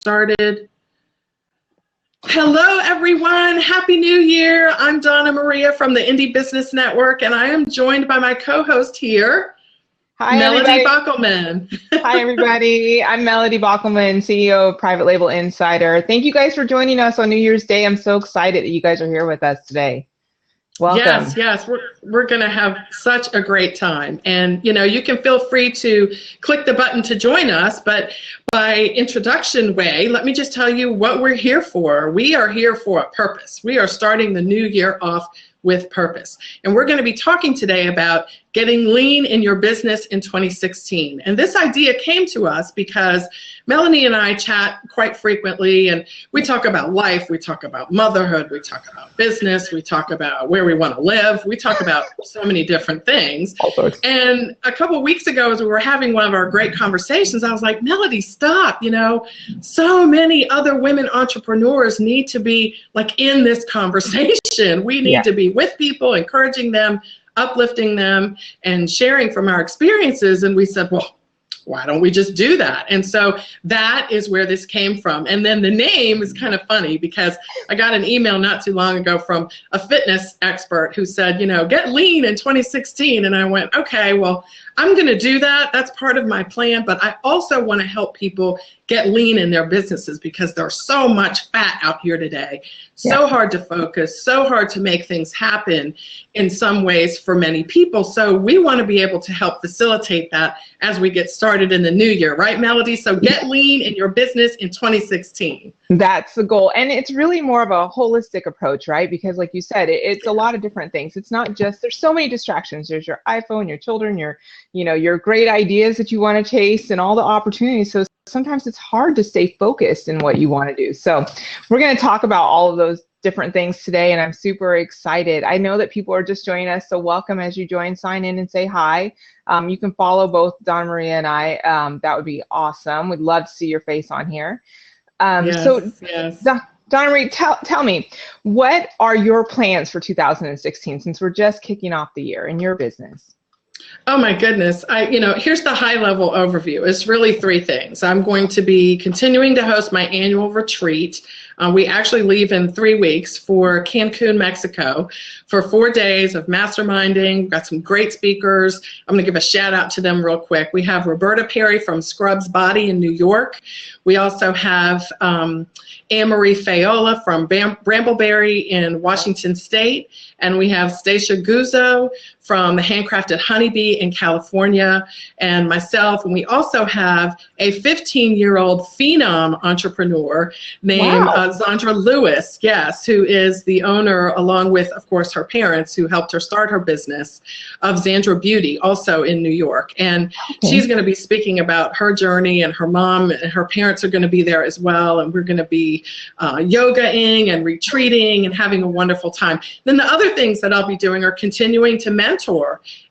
started. Hello, everyone. Happy New Year. I'm Donna Maria from the Indie Business Network, and I am joined by my co-host here, Hi, Melody everybody. Bockelman. Hi, everybody. I'm Melody Bockelman, CEO of Private Label Insider. Thank you guys for joining us on New Year's Day. I'm so excited that you guys are here with us today. Welcome. Yes, we're going to have such a great time. And, you can feel free to click the button to join us. But by introduction way, let me just tell you what we're here for. We are here for a purpose. We are starting the new year off with purpose. And we're going to be talking today about getting lean in your business in 2016. And this idea came to us because Melanie and I chat quite frequently, and we talk about life, we talk about motherhood, we talk about business, we talk about where we want to live, we talk about so many different things. And a couple of weeks ago, as we were having one of our great conversations, I was like, Melody, stop, so many other women entrepreneurs need to be like in this conversation. We need to be with people, encouraging them, uplifting them, and sharing from our experiences. And we said, well, why don't we just do that? And so that is where this came from. And then the name is kind of funny because I got an email not too long ago from a fitness expert who said, get lean in 2016. And I went, okay, well, I'm going to do that. That's part of my plan. But I also want to help people get lean in their businesses because there's so much fat out here today. So hard to focus, so hard to make things happen in some ways for many people. So we want to be able to help facilitate that as we get started in the new year. Right, Melody? So get lean in your business in 2016. That's the goal. And it's really more of a holistic approach, right? Because like you said, it's a lot of different things. It's not just, there's so many distractions. There's your iPhone, your children, your great ideas that you want to chase and all the opportunities. So sometimes it's hard to stay focused in what you want to do. So we're going to talk about all of those different things today, and I'm super excited. I know that people are just joining us, so welcome as you join. Sign in and say hi. You can follow both Donna Maria and I. That would be awesome. We'd love to see your face on here. Yes. Donna Maria, tell me, what are your plans for 2016 since we're just kicking off the year in your business? Oh my goodness. Here's the high level overview. It's really three things. I'm going to be continuing to host my annual retreat. We actually leave in 3 weeks for Cancun, Mexico for 4 days of masterminding. We've got some great speakers. I'm going to give a shout out to them real quick. We have Roberta Perry from Scrubs Body in New York. We also have Anne-Marie Fayola from Brambleberry in Washington State. And we have Stacia Guzzo from the Handcrafted Honeybee in California, and myself. And we also have a 15-year-old phenom entrepreneur named Zandra Lewis, who is the owner, along with, of course, her parents who helped her start her business, of Zandra Beauty, also in New York. And she's going to be speaking about her journey, and her mom and her parents are going to be there as well. And we're going to be yogaing and retreating and having a wonderful time. Then the other things that I'll be doing are continuing to mentor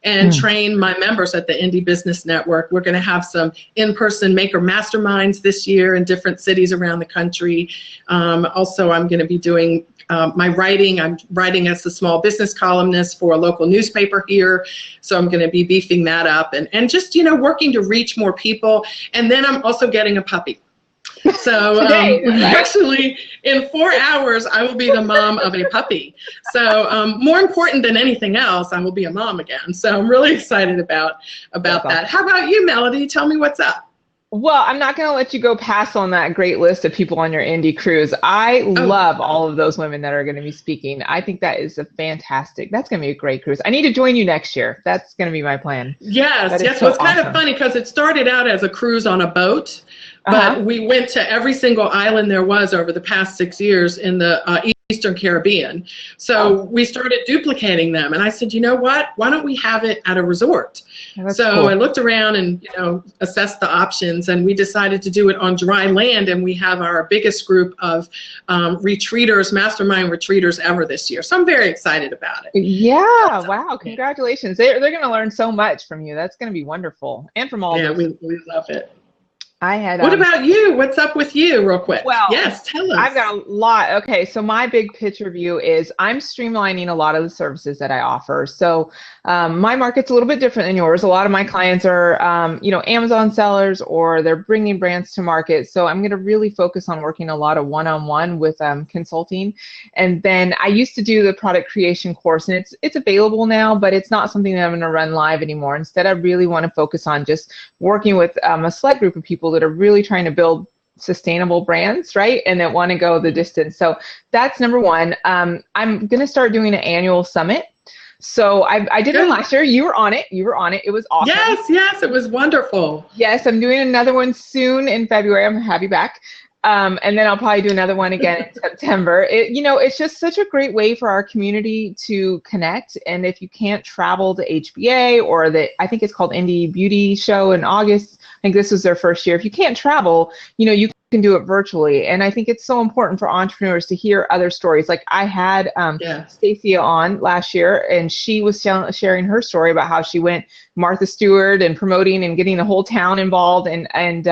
and train my members at the Indie Business Network. We're going to have some in-person maker masterminds this year in different cities around the country. Also, I'm going to be doing my writing. I'm writing as a small business columnist for a local newspaper here. So I'm going to be beefing that up and just, working to reach more people. And then I'm also getting a puppy. So actually, in 4 hours, I will be the mom of a puppy. So more important than anything else, I will be a mom again. So I'm really excited about that. How about you, Melody? Tell me what's up. Well, I'm not going to let you go pass on that great list of people on your indie cruise. I love all of those women that are going to be speaking. I think that's going to be a great cruise. I need to join you next year. That's going to be my plan. Yes. Well, it's kind of funny because it started out as a cruise on a boat, but we went to every single island there was over the past 6 years in the Eastern Caribbean. So we started duplicating them. And I said, you know what? Why don't we have it at a resort? So I looked around and, assessed the options, and we decided to do it on dry land. And we have our biggest group of retreaters, mastermind retreaters ever this year. So I'm very excited about it. Yeah. Wow. Congratulations. They're going to learn so much from you. That's going to be wonderful. And from all of us. Yeah, we love it. What about you? What's up with you, real quick? Well, yes, tell us. I've got a lot. Okay, so my big picture view is I'm streamlining a lot of the services that I offer. So My market's a little bit different than yours. A lot of my clients are, Amazon sellers, or they're bringing brands to market. So I'm going to really focus on working a lot of one-on-one with consulting. And then I used to do the product creation course, and it's available now, but it's not something that I'm going to run live anymore. Instead, I really want to focus on just working with a select group of people that are really trying to build sustainable brands, right? And that want to go the distance. So that's number one. I'm going to start doing an annual summit. So I did one last year. You were on it. It was awesome. Yes, it was wonderful. Yes, I'm doing another one soon in February. I'm going to have you back. And then I'll probably do another one again in September. It's just such a great way for our community to connect. And if you can't travel to HBA or I think it's called Indie Beauty Show in August, I think this was their first year. If you can't travel, you can do it virtually. And I think it's so important for entrepreneurs to hear other stories. Like I had Stacia on last year, and she was sharing her story about how she went Martha Stewart and promoting and getting the whole town involved. And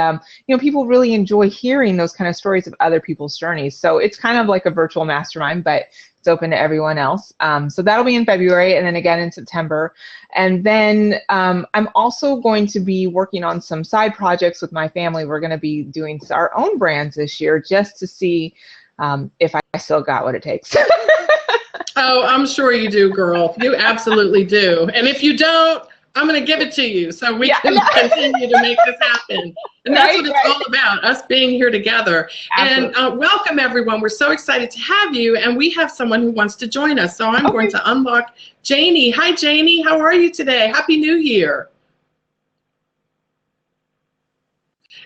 people really enjoy hearing those kind of stories of other people's journeys. So it's kind of like a virtual mastermind, but it's open to everyone else. So that'll be in February, and then again in September. And then I'm also going to be working on some side projects with my family. We're going to be doing our own brands this year, just to see if I still got what it takes. Oh, I'm sure you do, girl. You absolutely do. And if you don't, I'm going to give it to you so we can continue to make this happen. And that's what it's all about, us being here together. Absolutely. And welcome, everyone. We're so excited to have you. And we have someone who wants to join us. So I'm going to unlock Janie. Hi, Janie. How are you today? Happy New Year.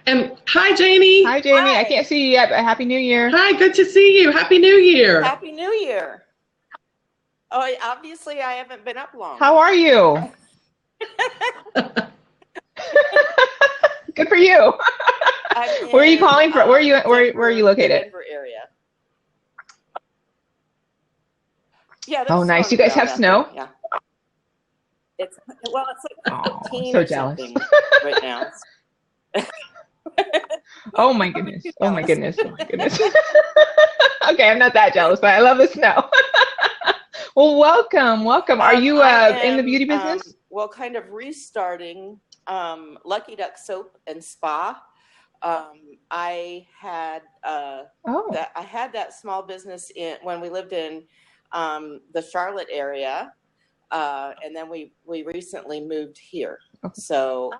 And hi, Janie. Hi, Janie. Hi. I can't see you yet, but Happy New Year. Hi, good to see you. Happy New Year. Happy New Year. Oh, obviously I haven't been up long. How are you? Good for you. Where are you calling from? Where are you located? Denver area. Yeah. Oh, nice. You guys have snow? Yeah. It's like 15 so or jealous. something right now. Oh my goodness. Oh my goodness. Oh my goodness. Okay, I'm not that jealous, but I love the snow. Well, welcome. Are you in the beauty business? Well, kind of restarting Lucky Duck Soap and Spa. I had that small business when we lived in the Charlotte area, and then we recently moved here. So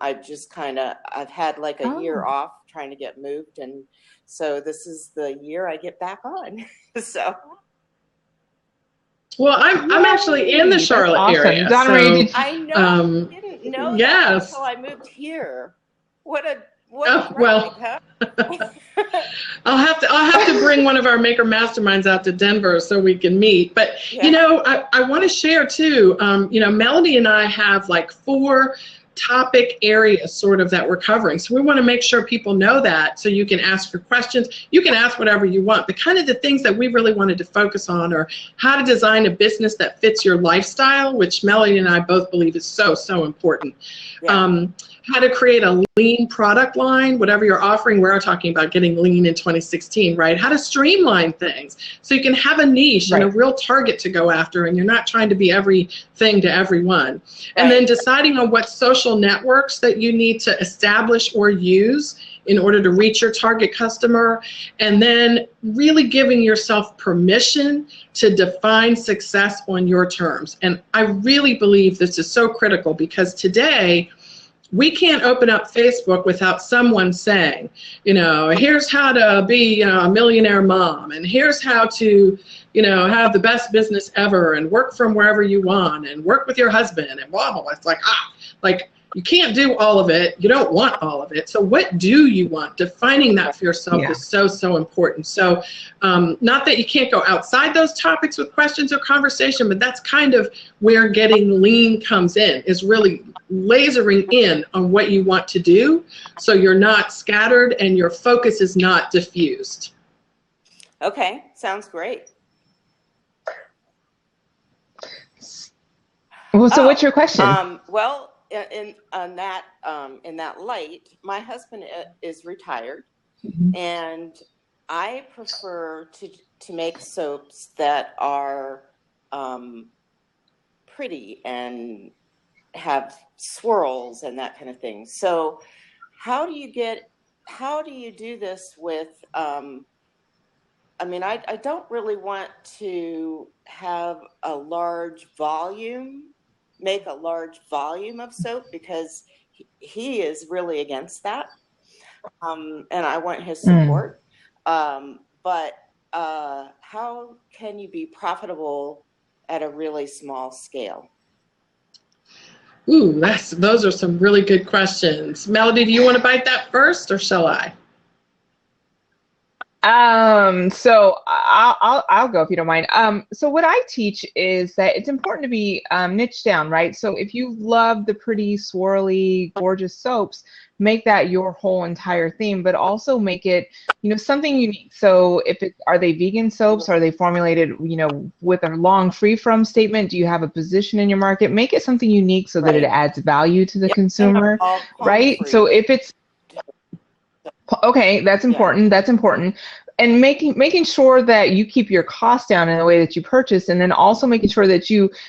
I've had like a year off trying to get moved, and so this is the year I get back on. So. Well, I'm actually in the Charlotte area. Donna Maria, I know. I didn't know that until I moved here. I'll have to bring one of our maker masterminds out to Denver so we can meet. But I want to share too. Melanie and I have like 4 topic areas sort of that we're covering. So we want to make sure people know that, so you can ask your questions. You can ask whatever you want. But kind of the things that we really wanted to focus on are how to design a business that fits your lifestyle, which Melanie and I both believe is so, so important. Yeah. How to create a lean product line, whatever you're offering. We're talking about getting lean in 2016, right? How to streamline things so you can have a niche and a real target to go after, and you're not trying to be everything to everyone. And then deciding on what social networks that you need to establish or use in order to reach your target customer, and then really giving yourself permission to define success on your terms. And I really believe this is so critical, because today, we can't open up Facebook without someone saying, here's how to be a millionaire mom, and here's how to, have the best business ever, and work from wherever you want, and work with your husband, and blah, blah, blah. It's like, you can't do all of it. You don't want all of it. So what do you want? Defining that for yourself is so, so important. So not that you can't go outside those topics with questions or conversation, but that's kind of where getting lean comes in, is really lasering in on what you want to do, so you're not scattered and your focus is not diffused. Okay, sounds great. Well, so what's your question? Well, in that light, my husband is retired, and I prefer to make soaps that are pretty and have swirls and that kind of thing. So how do you do this with, I mean, I don't really want to have a large volume, make a large volume of soap, because he is really against that. And I want his support. But how can you be profitable at a really small scale? Ooh, those are some really good questions. Melody, do you want to bite that first, or shall I? So I'll go if you don't mind. So what I teach is that it's important to be niche down, right? So if you love the pretty, swirly, gorgeous soaps, make that your whole entire theme, but also make it, something unique. So are they vegan soaps? Are they formulated, with a long free from statement? Do you have a position in your market? Make it something unique so that it adds value to the consumer, right? So if it's okay, that's important. Yeah. That's important. And making sure that you keep your costs down in the way that you purchase, and then also making sure that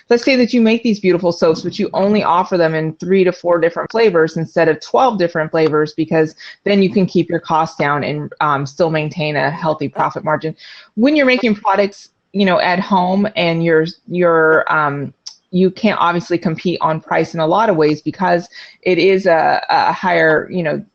let's say that you make these beautiful soaps, but you only offer them in 3 to 4 different flavors instead of 12 different flavors, because then you can keep your costs down and still maintain a healthy profit margin. When you're making products, at home, and you can't obviously compete on price in a lot of ways, because it is a higher,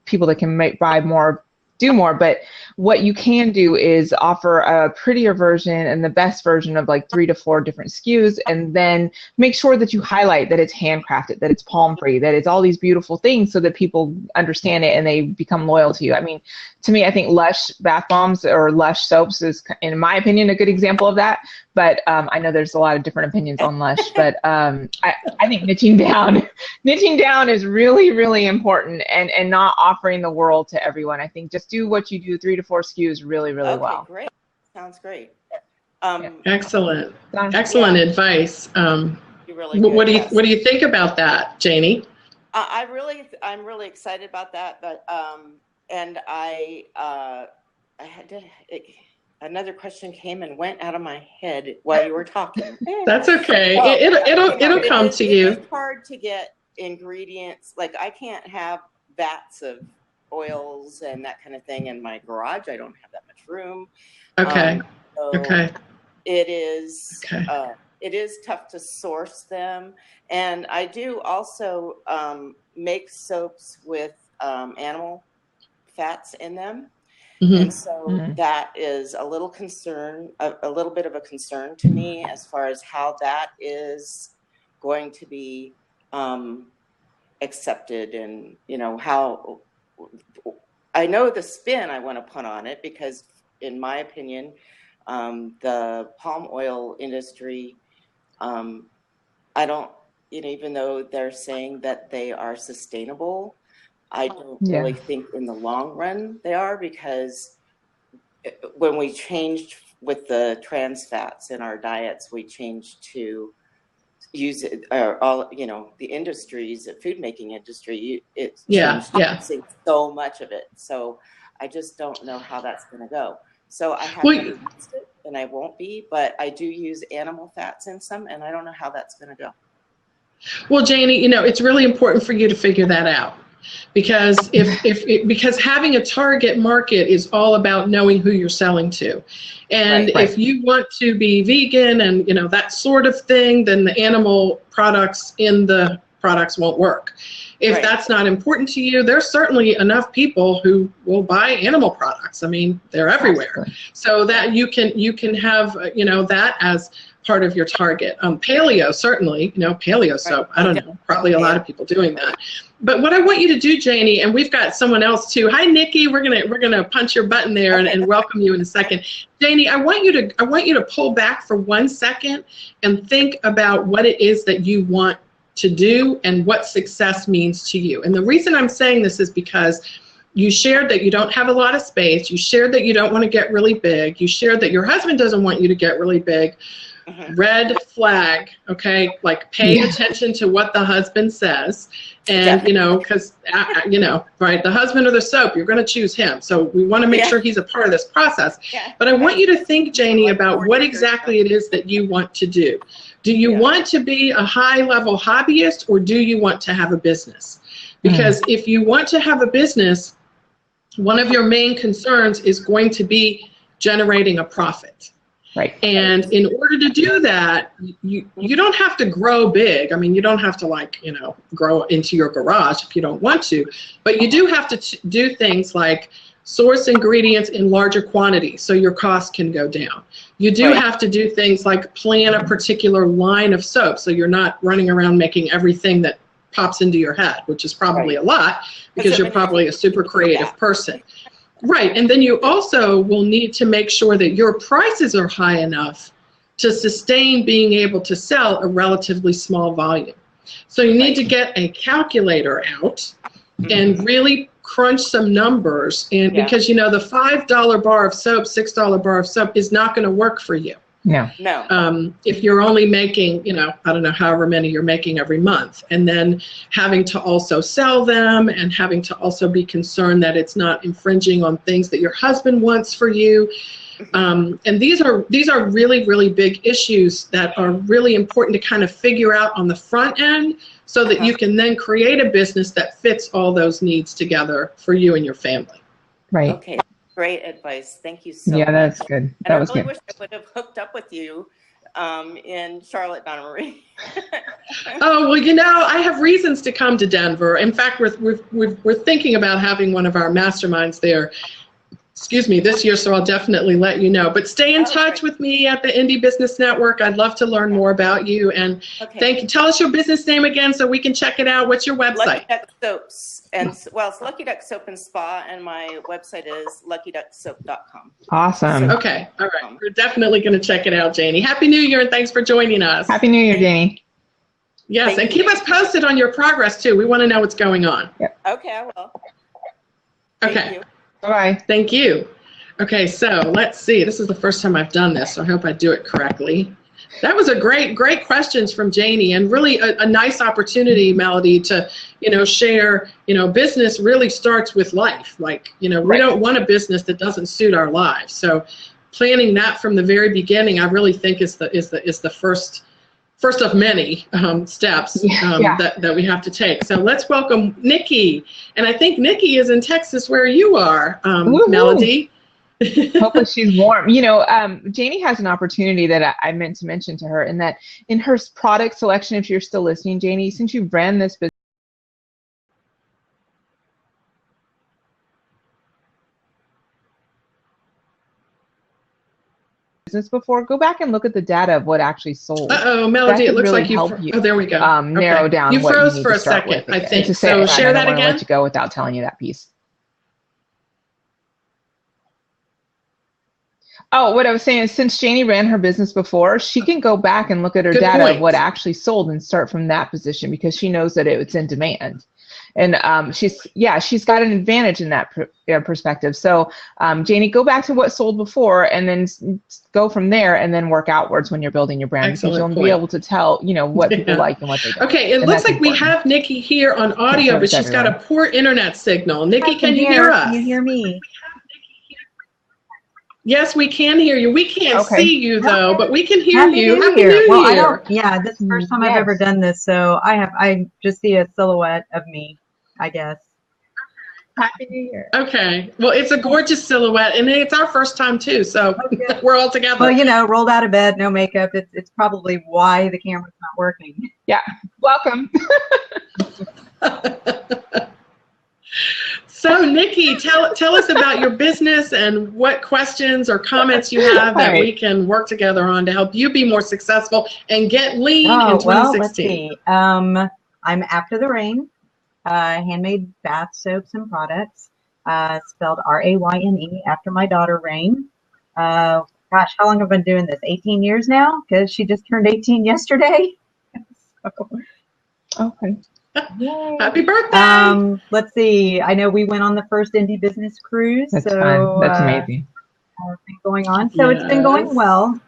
people that can buy more, do more. But what you can do is offer a prettier version and the best version of like 3 to 4 different SKUs, and then make sure that you highlight that it's handcrafted, that it's palm free, that it's all these beautiful things, so that people understand it and they become loyal to you. I mean, to me, I think Lush bath bombs or Lush soaps is, in my opinion, a good example of that. But I know there's a lot of different opinions on Lush, but I think niching down is really, really important, and not offering the world to everyone. I think just do what you do, 3 to 4 SKUs really, really well. Okay, great. Sounds great. Excellent advice. Really what do you think about that, Janie? I'm really excited about that. But and another question came and went out of my head while you were talking. That's okay. It'll come to you. It's hard to get ingredients. Like, I can't have vats of oils and that kind of thing in my garage. I don't have that much room. Okay. It is tough to source them. And I do also make soaps with animal fats in them. Mm-hmm. And so that is a little bit of a concern to me, as far as how that is going to be accepted, and how I know the spin I want to put on it, because in my opinion, the palm oil industry, I don't, even though they're saying that they are sustainable, I don't really think in the long run they are, because when we changed with the trans fats in our diets, we changed to use it, the industries, the food making industry, it's using so much of it. So I just don't know how that's going to go. So I haven't used it, and I won't be, but I do use animal fats in some, and I don't know how that's going to go. Well, Janie, it's really important for you to figure that out. Because because having a target market is all about knowing who you're selling to. And if you want to be vegan and that sort of thing, then the animal products in the products won't work. If that's not important to you, there's certainly enough people who will buy animal products. I mean, they're everywhere. So that you can have that as part of your target. Paleo, certainly, paleo soap. I don't know, probably a lot of people doing that. But what I want you to do, Janie, and we've got someone else too. Hi, Nikki. We're gonna punch your button there and welcome you in a second. Janie, I want you to pull back for 1 second and think about what it is that you want to do and what success means to you. And the reason I'm saying this is because you shared that you don't have a lot of space. You shared that you don't want to get really big. You shared that your husband doesn't want you to get really big. red flag, okay? Like pay attention to what the husband says. And, because, right, the husband or the soap, you're going to choose him. So we want to make sure he's a part of this process. But I want you to think, Janie, about what exactly it is that you want to do. Do you want to be a high-level hobbyist, or do you want to have a business? Because if you want to have a business, one of your main concerns is going to be generating a profit. Right. And in order to do that, you don't have to grow big. I mean, you don't have to grow into your garage if you don't want to, but you do have to do things like source ingredients in larger quantities so your costs can go down. You do have to do things like plan a particular line of soap so you're not running around making everything that pops into your head, which is probably a lot because you're probably a super creative person. Right, and then you also will need to make sure that your prices are high enough to sustain being able to sell a relatively small volume. So you need to get a calculator out and really crunch some numbers, and because the $5 bar of soap, $6 bar of soap is not going to work for you. No. If you're only making, I don't know, however many you're making every month, and then having to also sell them and having to also be concerned that it's not infringing on things that your husband wants for you. And these are really, really big issues that are really important to kind of figure out on the front end so that you can then create a business that fits all those needs together for you and your family. Right. Okay. Great advice. Thank you so much. Yeah, that's good. That was good. I wish I would have hooked up with you in Charlotte, Donna Maria. Oh, well, I have reasons to come to Denver. In fact, we're thinking about having one of our masterminds there, this year, so I'll definitely let you know. But stay in touch with me at the Indie Business Network. I'd love to learn more about you. And thank you. Tell us your business name again so we can check it out. What's your website? Lucky Duck Soaps. It's Lucky Duck Soap and Spa, and my website is luckyducksoap.com. Awesome. Okay. All right. We're definitely going to check it out, Janie. Happy New Year, and thanks for joining us. Happy New Year, Janie. Yes, and keep us posted on your progress, too. We want to know what's going on. Yep. Okay, I will. Thank you. Bye-bye. Thank you. Okay, so let's see. This is the first time I've done this, so I hope I do it correctly. That was a great questions from Janie, and really a nice opportunity, Melody, to, share, business really starts with life. Like, we don't want a business that doesn't suit our lives. So planning that from the very beginning, I really think is the first of many steps that we have to take. So let's welcome Nikki. And I think Nikki is in Texas where you are, Melody. Hopefully she's warm. Janie has an opportunity that I meant to mention to her, in that in her product selection, if you're still listening, Janie, since you ran this business before, go back and look at the data of what actually sold. Melody, it looks like you. Oh, there we go. Narrow down. You what froze you need for to a start second, with. I think. So share that again. I don't want to let you go without telling you that piece. Oh, what I was saying is, since Janie ran her business before, she can go back and look at her data of what actually sold and start from that position, because she knows that it's in demand. And she's got an advantage in that perspective. So Janie, go back to what sold before and then go from there, and then work outwards when you're building your brand. Because you'll be able to tell, what people like and what they don't. Okay, it looks like we have Nikki here on audio, but she's got a poor internet signal. Nikki, can you hear us? Can you hear me? Yes, we can hear you. We can't see you though, but we can hear Happy you. New Happy Year. New Year. Well, I don't. Yeah, this is the first time I've ever done this, so I just see a silhouette of me, I guess. Happy New Year. Okay. Well, it's a gorgeous silhouette, and it's our first time too, so we're all together. Well, rolled out of bed, no makeup. It's probably why the camera's not working. Yeah. Welcome. So, Nikki, tell us about your business and what questions or comments you have that we can work together on to help you be more successful and get lean in 2016. Well, let's see. I'm After the Rain, handmade bath soaps and products, spelled R-A-Y-N-E, after my daughter, Rain. Gosh, how long have I been doing this? 18 years now? Because she just turned 18 yesterday. Okay. Yay. Happy birthday! Let's see. I know we went on the first Indie Business Cruise. That's fun. That's amazing. Been going on. So it's been going well.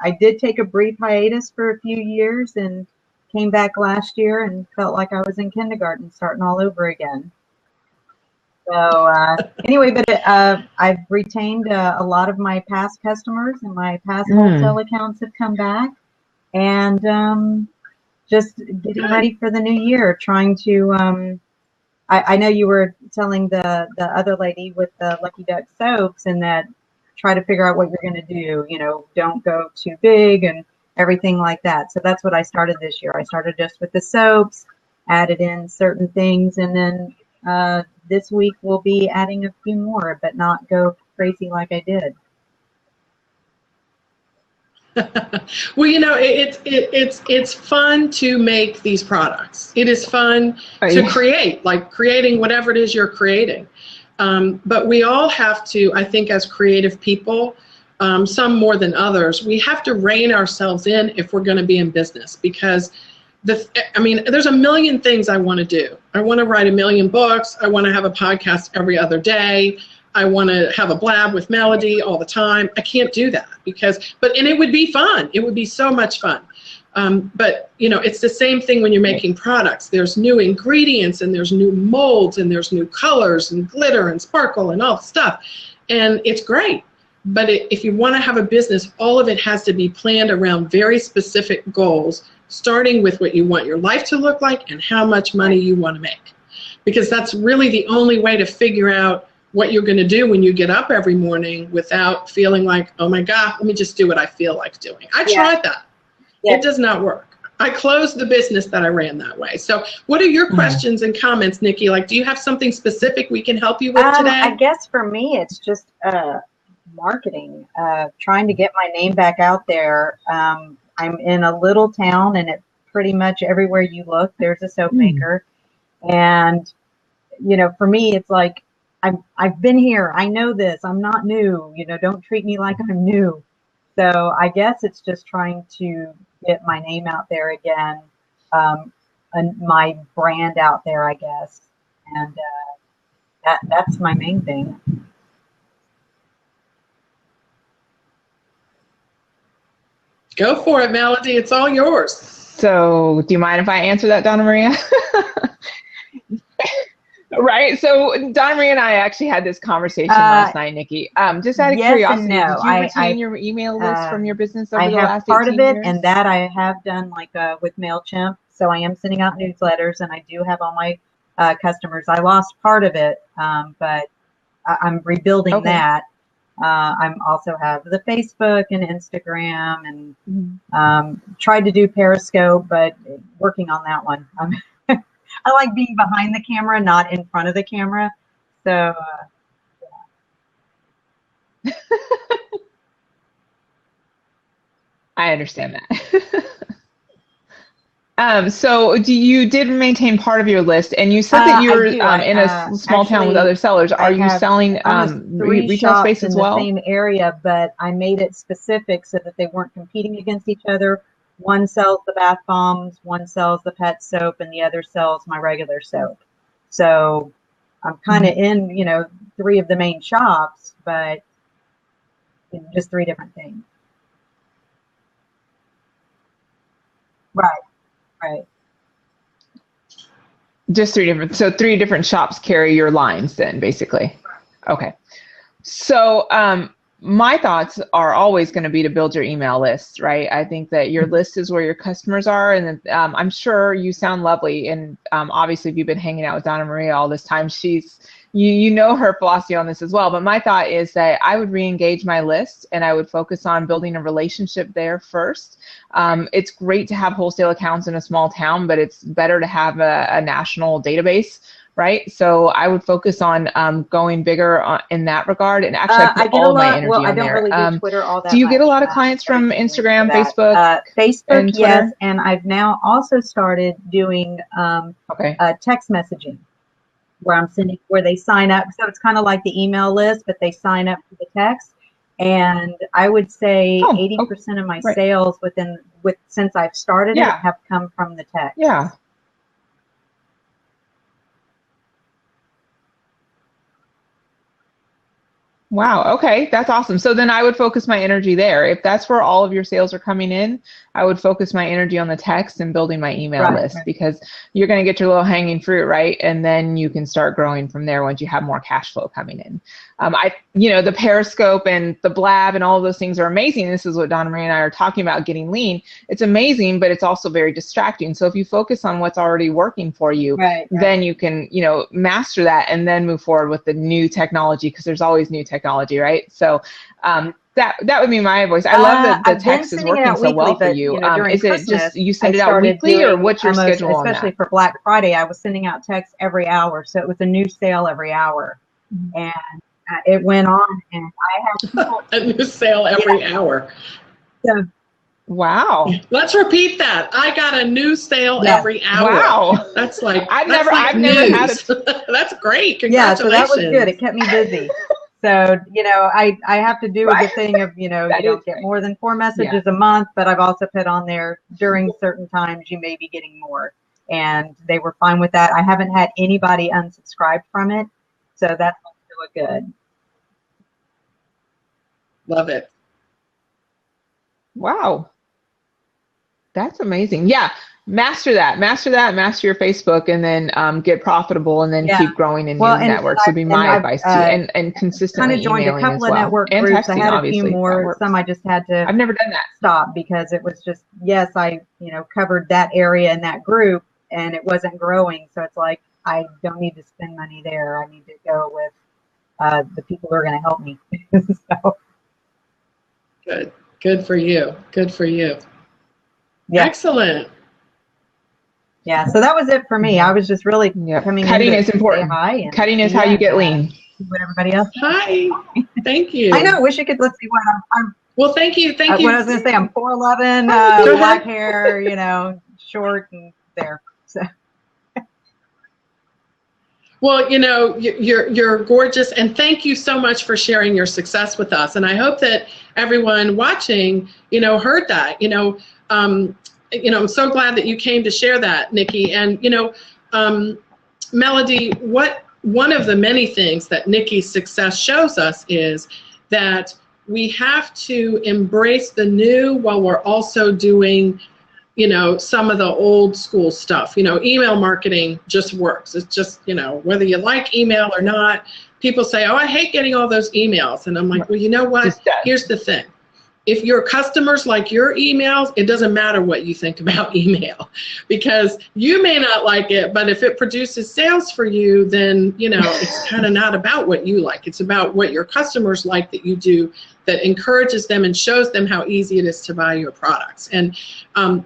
I did take a brief hiatus for a few years and came back last year and felt like I was in kindergarten starting all over again. So anyway, but I've retained a lot of my past customers, and my past wholesale accounts have come back, and just getting ready for the new year, trying to I know you were telling the other lady with the Lucky Duck soaps, and that try to figure out what you're going to do, don't go too big and everything like that. So that's what I started this year. I started just with the soaps, added in certain things, and then this week we'll be adding a few more, but not go crazy like I did. Well, it's fun to make these products. It is fun to create, like creating whatever it is you're creating. But we all have to, I think, as creative people, some more than others, we have to rein ourselves in if we're going to be in business, because there's a million things I want to do. I want to write a million books. I want to have a podcast every other day. I want to have a Blab with Melody all the time. I can't do that and it would be fun. It would be so much fun. But it's the same thing when you're making products. There's new ingredients, and there's new molds, and there's new colors and glitter and sparkle and all the stuff. And it's great. But if you want to have a business, all of it has to be planned around very specific goals, starting with what you want your life to look like and how much money you want to make. Because that's really the only way to figure out what you're going to do when you get up every morning without feeling like, oh my God, let me just do what I feel like doing. I tried that. Yeah. It does not work. I closed the business that I ran that way. So what are your questions and comments, Nikki? Like, do you have something specific we can help you with today? I guess for me, it's just marketing, trying to get my name back out there. I'm in a little town, and it pretty much everywhere you look, there's a soap maker. And, for me, it's like, I've been here. I know this. I'm not new. Don't treat me like I'm new. So I guess it's just trying to get my name out there again, and my brand out there, I guess. And that's my main thing. Go for it, Melody. It's all yours. So do you mind if I answer that, Donna Maria? Right. So Donna Maria and I actually had this conversation last night, Nikki. Just out of curiosity, did you retain your email list from your business over the last 18 years? I have part of it, and that I have done with MailChimp. So I am sending out newsletters, and I do have all my customers. I lost part of it, but I'm rebuilding that. I also have the Facebook and Instagram, and tried to do Periscope, but working on that one. I like being behind the camera, not in front of the camera. So, I understand that. So you did maintain part of your list, and you said that you were in a small town with other sellers. Are you selling retail space as well? The same area, but I made it specific so that they weren't competing against each other. One sells the bath bombs, one sells the pet soap, and the other sells my regular soap. So I'm kind of in, 3 of the main shops, but just 3 different things. Right. Just 3 different. So 3 different shops carry your lines then, basically. Okay. So my thoughts are always going to be to build your email list, right? I think that your list is where your customers are, and I'm sure you sound lovely. And obviously, if you've been hanging out with Donna Maria all this time, you know her philosophy on this as well. But my thought is that I would re-engage my list, and I would focus on building a relationship there first. It's great to have wholesale accounts in a small town, but it's better to have a national database. Right, so I would focus on going bigger in that regard, and actually I put all my energy on there. I don't really do Twitter all that. Do you get a lot of clients from Instagram, Facebook? Facebook, and yes, and I've now also started doing text messaging, where they sign up. So it's kind of like the email list, but they sign up for the text. And I would say 80% of my sales since I've started it have come from the text. Yeah. Wow. Okay. That's awesome. So then I would focus my energy there. If that's where all of your sales are coming in, I would focus my energy on the text and building my email list, because you're going to get your little hanging fruit, right? And then you can start growing from there once you have more cash flow coming in. The Periscope and the Blab and all of those things are amazing. This is what Donna Maria and I are talking about, getting lean. It's amazing, but it's also very distracting. So if you focus on what's already working for you, then you can, master that and then move forward with the new technology, because there's always new technology, right? So that would be my advice. I love that the text is working so well for you. Is it just you send it out weekly, or what's your schedule on that? Especially for Black Friday, I was sending out texts every hour. So it was a new sale every hour. And it went on, and I had people, a new sale every hour. So, wow. Let's repeat that. I got a new sale every hour. Wow. That's like I've never had it. That's great. Congratulations. Yeah, so that was good. It kept me busy. So, I have to do the thing of, you don't get more than 4 messages a month, but I've also put on there during certain times you may be getting more. And they were fine with that. I haven't had anybody unsubscribe from it. So that's also good. Love it. Wow. That's amazing. Yeah. Master that. Master your Facebook, and then get profitable, and then keep growing in new networks would be my advice too. And consistently kind of joined a couple of network and groups. texting, I had a few more. Some I just had to I've never done that. Stop, because it was just, I covered that area in that group, and it wasn't growing. So it's like, I don't need to spend money there. I need to go with the people who are going to help me. So. Good for you. Good for you. Yeah. Excellent. Yeah, so that was it for me. I was just really coming Cutting is important. Cutting is how you get lean. What everybody else? Hi. Thank you. I know. I wish you could. Let's see what I'm. Well, thank you. Thank you. What I was going to say, I'm 4'11", black hair, short, and there. So. Well, you're gorgeous, and thank you so much for sharing your success with us. And I hope that everyone watching, heard that. I'm so glad that you came to share that, Nikki. And Melody, one of the many things that Nikki's success shows us is that we have to embrace the new while we're also doing some of the old school stuff. Email marketing just works. It's just, whether you like email or not, people say, oh, I hate getting all those emails. And I'm like, well, you know what? Here's the thing. If your customers like your emails, it doesn't matter what you think about email, because you may not like it, but if it produces sales for you, then, it's kind of not about what you like. It's about what your customers like that you do, that encourages them and shows them how easy it is to buy your products. And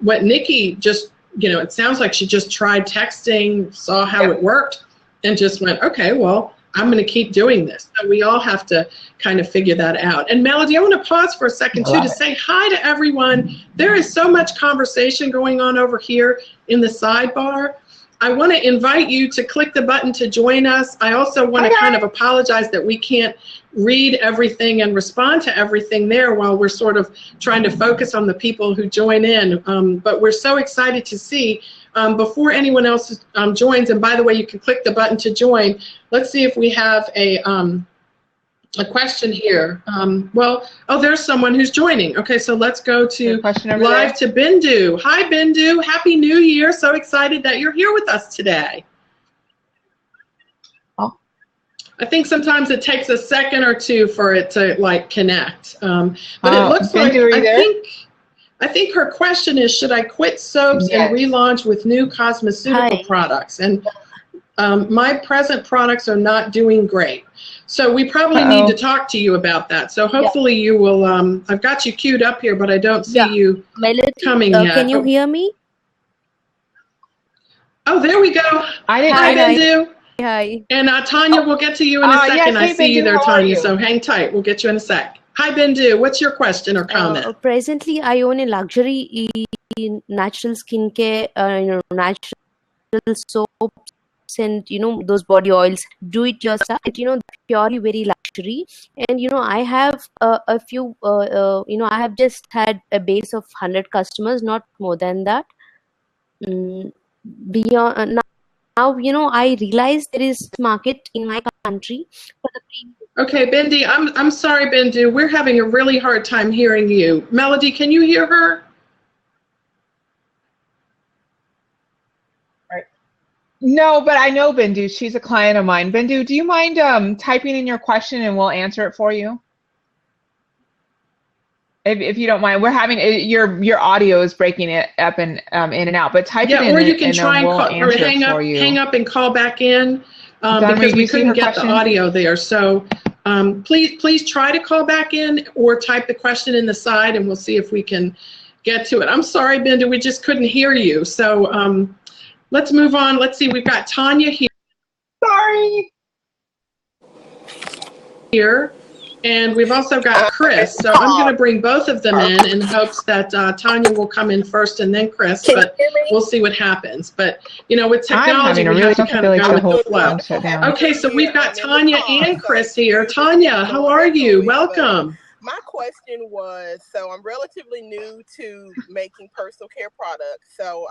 what Nikki just, it sounds like she just tried texting, saw how it worked, and just went, okay, well, I'm going to keep doing this. So we all have to kind of figure that out. And Melody, I want to pause for a second too to say hi to everyone. There is so much conversation going on over here in the sidebar. I want to invite you to click the button to join us. I also want to kind of apologize that we can't read everything and respond to everything there while we're sort of trying to focus on the people who join in. But we're so excited to see. Before anyone else joins, and by the way, you can click the button to join. Let's see if we have a question here. There's someone who's joining. Okay, so let's go to live to Bindu. Hi, Bindu. Happy New Year. So excited that you're here with us today. Oh. I think sometimes it takes a second or two for it to connect. But it looks Bindu, like I think her question is, should I quit soaps and relaunch with new cosmeceutical products? And my present products are not doing great. So we probably need to talk to you about that. So hopefully you will, I've got you queued up here, but I don't see you coming yet. Can you hear me? Oh, there we go. Hi, Bindu. Hi. And Tanya, we'll get to you in a second. I see you there, Tanya, so hang tight. We'll get you in a sec. Hi, Bindu. What's your question or comment? Presently, I own a luxury natural skincare, natural soaps and, those body oils. Do it yourself. Purely very luxury. And, I have a few, I have just had a base of 100 customers, not more than that. Beyond now, I realize there is market in my country for the premium Okay, Bindi, I'm sorry, Bindu. We're having a really hard time hearing you. Melody, can you hear her? No, but I know Bindu. She's a client of mine. Bindu, do you mind typing in your question and we'll answer it for you? If you don't mind, we're having your audio is breaking it up and in and out, but type it in or you can and try then and we'll call, or answer it for you. hang up and call back in Donna Maria, because do we you see couldn't her get question? the audio there. So please try to call back in or type the question in the side and we'll see if we can get to it. I'm sorry, Bindu, we just couldn't hear you. So let's move on. Let's see, we've got Tanya here. And we've also got Chris. So I'm going to bring both of them in hopes that Tanya will come in first and then Chris, but we'll see what happens. But, you know, with technology, we have to kind of go with the flow. Okay, so we've got Tanya and Chris here. Tanya, how are you? Welcome. My question was, so I'm relatively new to making personal care products. So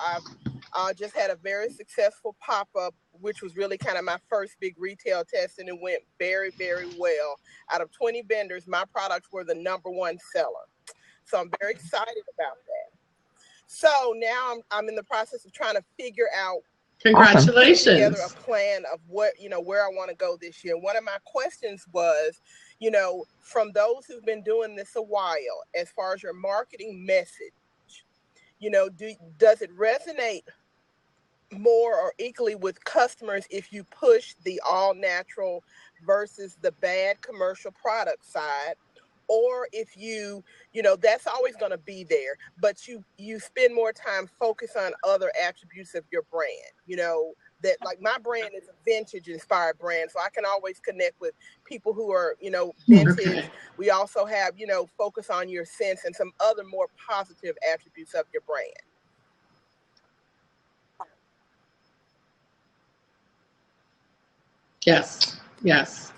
I've just had a very successful pop-up, which was really kind of my first big retail test, and it went very, very well. Out of 20 vendors, my products were the #1 seller. So I'm very excited about that. So now I'm in the process of trying to figure out Congratulations. Together a plan of what, where I want to go this year. One of my questions was, from those who've been doing this a while, as far as your marketing message, does it resonate more or equally with customers if you push the all natural versus the bad commercial product side? Or if you that's always going to be there, but you spend more time focused on other attributes of your brand, that like my brand is a vintage inspired brand. So I can always connect with people who are, vintage. Okay. We also have, focus on your sense and some other more positive attributes of your brand. Yes.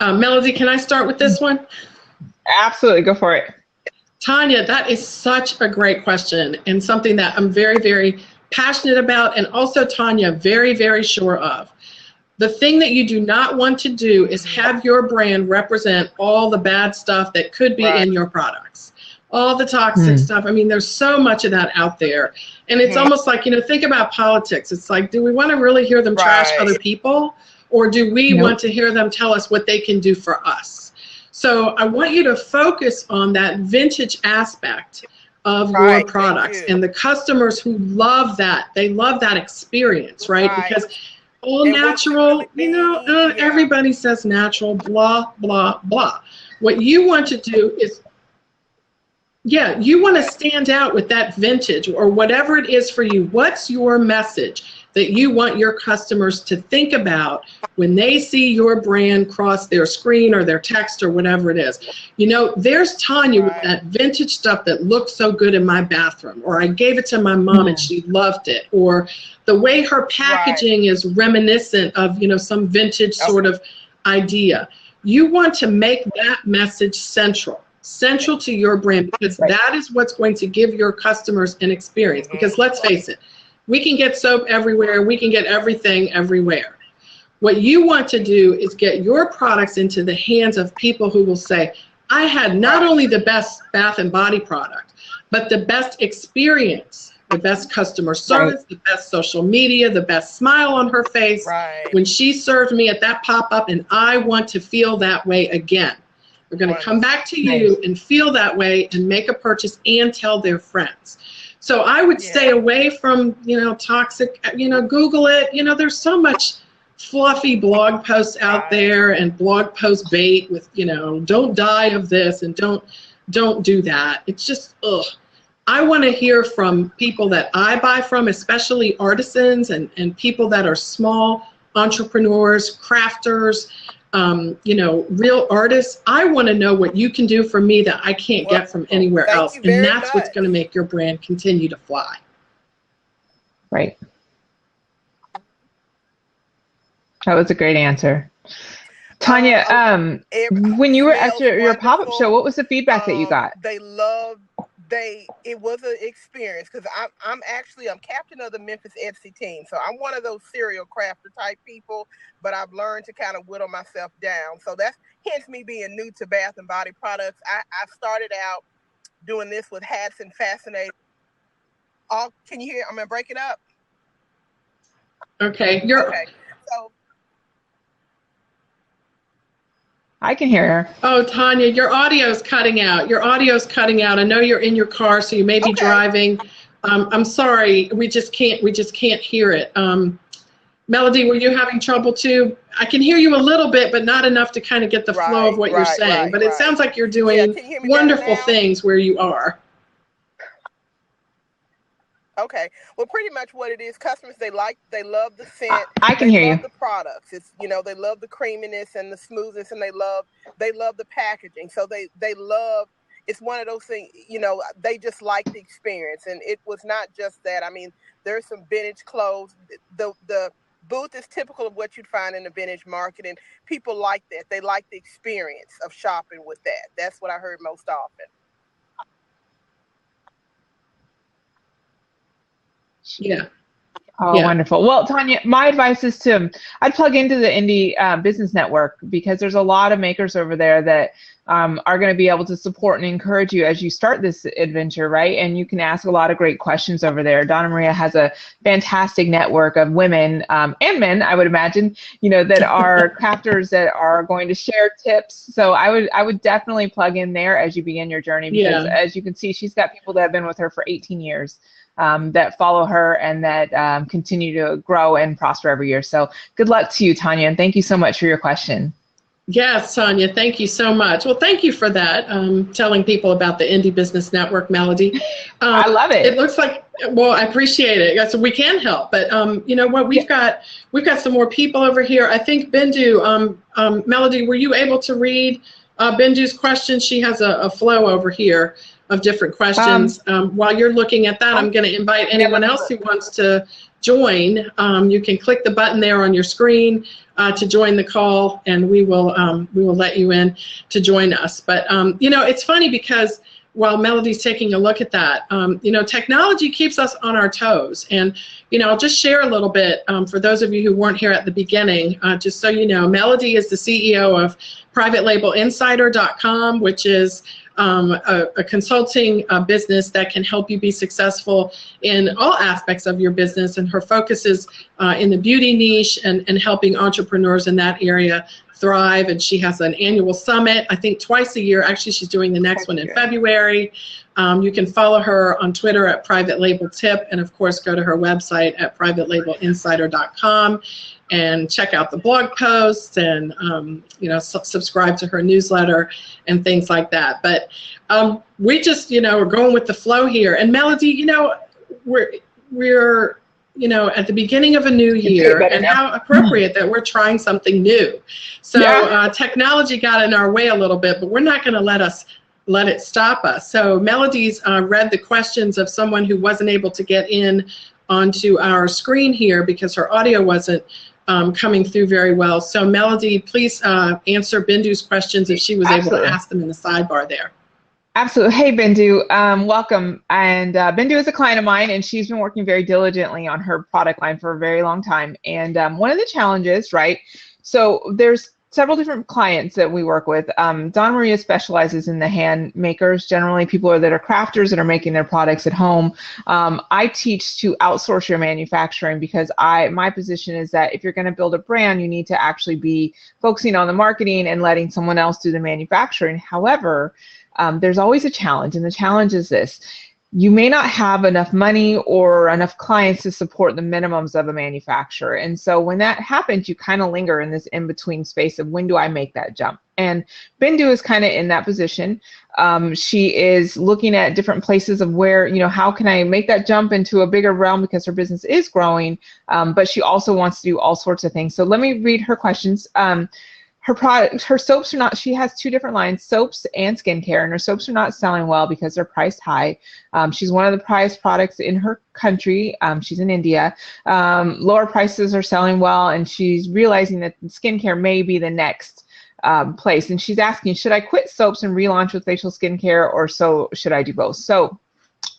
Melody, can I start with this one? Absolutely, go for it. Tanya, that is such a great question and something that I'm very, very passionate about, and also, Tanya, very, very sure of. The thing that you do not want to do is have your brand represent all the bad stuff that could be in your products, all the toxic stuff. I mean, there's so much of that out there. And it's almost like, think about politics. It's like, do we want to really hear them trash other people, or do we want to hear them tell us what they can do for us? So I want you to focus on that vintage aspect of your products and the customers who love that. They love that experience, right? Because all natural, everybody says natural, blah, blah, blah. What you want to do is, you want to stand out with that vintage or whatever it is for you. What's your message that you want your customers to think about when they see your brand cross their screen or their text or whatever it is? There's Tanya with that vintage stuff that looks so good in my bathroom, or I gave it to my mom and she loved it, or the way her packaging is reminiscent of, some vintage sort of idea. You want to make that message central to your brand, because that is what's going to give your customers an experience. Because let's face it, we can get soap everywhere. We can get everything everywhere. What you want to do is get your products into the hands of people who will say, I had not only the best bath and body product, but the best experience, the best customer service, the best social media, the best smile on her face when she served me at that pop-up, and I want to feel that way again. They're going to come back to you and feel that way and make a purchase and tell their friends. So I would stay away from, toxic, Google it. There's so much fluffy blog posts out there and blog post bait with, don't die of this and don't do that. It's just, ugh. I want to hear from people that I buy from, especially artisans and people that are small entrepreneurs, crafters, real artists. I want to know what you can do for me that I can't get from anywhere else. And that's what's going to make your brand continue to fly. Right. That was a great answer. Tanya, when you were at your pop-up show, what was the feedback that you got? They loved it was an experience, because I'm captain of the Memphis Etsy team. So I'm one of those serial crafter type people, but I've learned to kind of whittle myself down. So that's hence me being new to bath and body products. I started out doing this with hats and fascinating. Can you hear? I'm gonna break it up. Okay. Okay. So I can hear her. Oh, Tanya, your audio's cutting out. I know you're in your car, so you may be driving. I'm sorry, we just can't hear it. Melody, were you having trouble too? I can hear you a little bit, but not enough to kind of get the flow of what you're saying. But it sounds like you're doing wonderful things where you are. Okay. Well, pretty much what it is, customers, they love the scent. I can hear you. They love the products. It's, they love the creaminess and the smoothness, and they love the packaging. So they love, it's one of those things, they just like the experience. And it was not just that. I mean, there's some vintage clothes. The booth is typical of what you'd find in the vintage market, and people like that. They like the experience of shopping with that. That's what I heard most often. Yeah. Oh, yeah. Wonderful. Well, Tanya, my advice is I'd plug into the Indie Business Network, because there's a lot of makers over there that are going to be able to support and encourage you as you start this adventure, right? And you can ask a lot of great questions over there. Donna Maria has a fantastic network of women and men, I would imagine, that are crafters that are going to share tips. So I would definitely plug in there as you begin your journey, because as you can see, she's got people that have been with her for 18 years. That follow her and that continue to grow and prosper every year. So good luck to you, Tanya, and thank you so much for your question. Yes, Tanya, thank you so much. Well, thank you for that, telling people about the Indie Business Network, Melody. I love it. It looks like, well, I appreciate it. So we can help, but you know what? We've got some more people over here. I think Bindu, Melody, were you able to read Bindu's question? She has a flow over here of different questions. While you're looking at that, I'm going to invite anyone else who wants to join. You can click the button there on your screen to join the call, and we will let you in to join us. But it's funny, because while Melody's taking a look at that, technology keeps us on our toes. And I'll just share a little bit for those of you who weren't here at the beginning, just so you know. Melody is the CEO of PrivatelabelInsider.com, which is a consulting business that can help you be successful in all aspects of your business. And her focus is in the beauty niche and helping entrepreneurs in that area thrive. And she has an annual summit, I think twice a year. Actually, she's doing the next one in February. You can follow her on Twitter at Private Label Tip, and of course go to her website at PrivatelabelInsider.com and check out the blog posts and subscribe to her newsletter and things like that. But we just we're going with the flow here. And Melody, we're at the beginning of a new year, and how appropriate that we're trying something new. So technology got in our way a little bit, but we're not going to let it stop us. So Melody's read the questions of someone who wasn't able to get in onto our screen here because her audio wasn't coming through very well. So Melody, please answer Bindu's questions if she was able to ask them in the sidebar there. Absolutely. Hey, Bindu, welcome. And Bindu is a client of mine, and she's been working very diligently on her product line for a very long time. And one of the challenges, right? So there's several different clients that we work with. Donna Maria specializes in the hand makers. Generally, people that are crafters that are making their products at home. I teach to outsource your manufacturing, because my position is that if you're going to build a brand, you need to actually be focusing on the marketing and letting someone else do the manufacturing. However, there's always a challenge, and the challenge is this. You may not have enough money or enough clients to support the minimums of a manufacturer. And so when that happens, you kind of linger in this in-between space of, when do I make that jump? And Bindu is kind of in that position. She is looking at different places of where, how can I make that jump into a bigger realm, because her business is growing, but she also wants to do all sorts of things. So let me read her questions. Her soaps are not, she has two different lines, soaps and skincare, and her soaps are not selling well because they're priced high. She's one of the prized products in her country. She's in India. Lower prices are selling well, and she's realizing that skincare may be the next place. And she's asking, should I quit soaps and relaunch with facial skincare, or so should I do both? So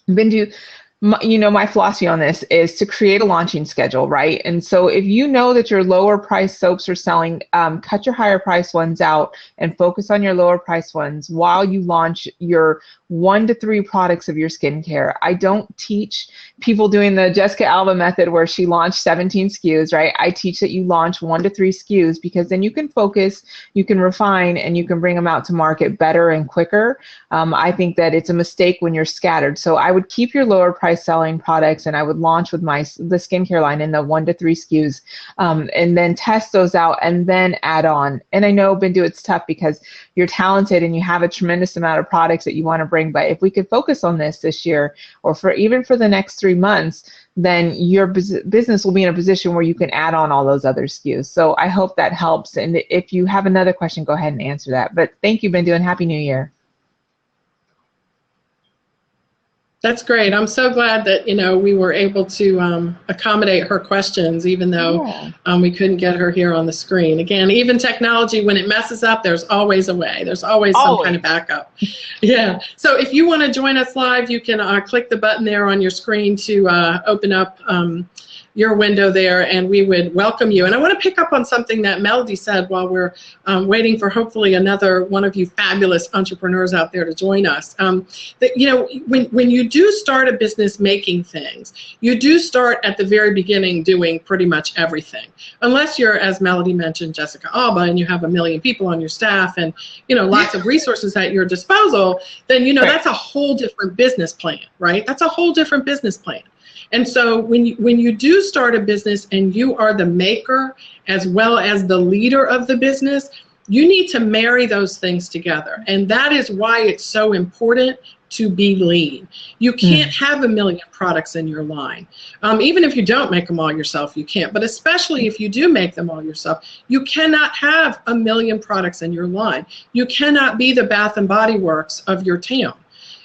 Bindu, my philosophy on this is to create a launching schedule, right? And so if you know that your lower price soaps are selling, cut your higher price ones out and focus on your lower price ones while you launch your 1 to 3 products of your skincare. I don't teach people doing the Jessica Alba method where she launched 17 SKUs, right? I teach that you launch 1 to 3 SKUs, because then you can focus, you can refine, and you can bring them out to market better and quicker. I think that it's a mistake when you're scattered. So I would keep your lower price selling products, and I would launch with the skincare line in the 1 to 3 SKUs, and then test those out and then add on. And I know, Bindu, it's tough because you're talented and you have a tremendous amount of products that you want to bring, but if we could focus on this year, or even for the next 3 months, then your business will be in a position where you can add on all those other SKUs. So I hope that helps. And if you have another question, go ahead and answer that. But thank you, Bindu, and Happy New Year. That's great. I'm so glad that, we were able to accommodate her questions, even though we couldn't get her here on the screen. Again, even technology, when it messes up, there's always a way. There's always some kind of backup. Yeah. So if you want to join us live, you can click the button there on your screen to open up your window there, and we would welcome you. And I want to pick up on something that Melody said while we're waiting for hopefully another one of you fabulous entrepreneurs out there to join us. That, when you do start a business making things, you do start at the very beginning doing pretty much everything. Unless you're, as Melody mentioned, Jessica Alba, and you have 1 million people on your staff and, lots of resources at your disposal, then, that's a whole different business plan, right? That's a whole different business plan. And so when you do start a business and you are the maker as well as the leader of the business, you need to marry those things together. And that is why it's so important to be lean. You can't have 1 million products in your line. Even if you don't make them all yourself, you can't. But especially if you do make them all yourself, you cannot have 1 million products in your line. You cannot be the Bath and Body Works of your town.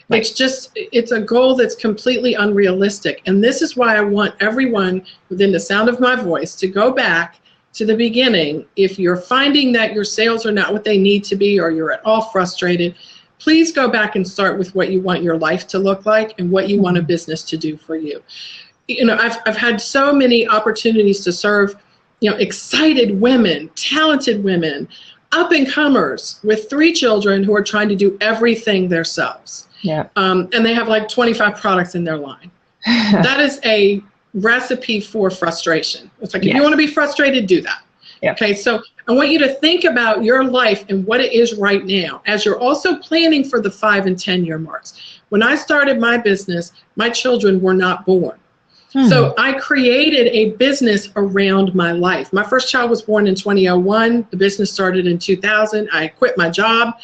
Right. It's a goal that's completely unrealistic. And this is why I want everyone within the sound of my voice to go back to the beginning. If you're finding that your sales are not what they need to be, or you're at all frustrated, please go back and start with what you want your life to look like and what you want a business to do for you. I've had so many opportunities to serve, excited women, talented women, up-and-comers with 3 children who are trying to do everything themselves. Yeah. And they have like 25 products in their line. That is a recipe for frustration. It's like, if you want to be frustrated, do that. Yeah. Okay, so I want you to think about your life and what it is right now as you're also planning for the 5 and 10 year marks. When I started my business, my children were not born. So I created a business around my life. My first child was born in 2001. The business started in 2000. I quit my job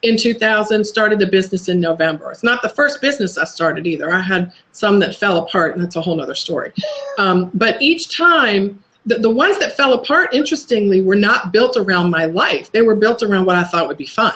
in 2000, started the business in November. It's not the first business I started either. I had some that fell apart, and that's a whole other story. But each time, the ones that fell apart, interestingly, were not built around my life. They were built around what I thought would be fun.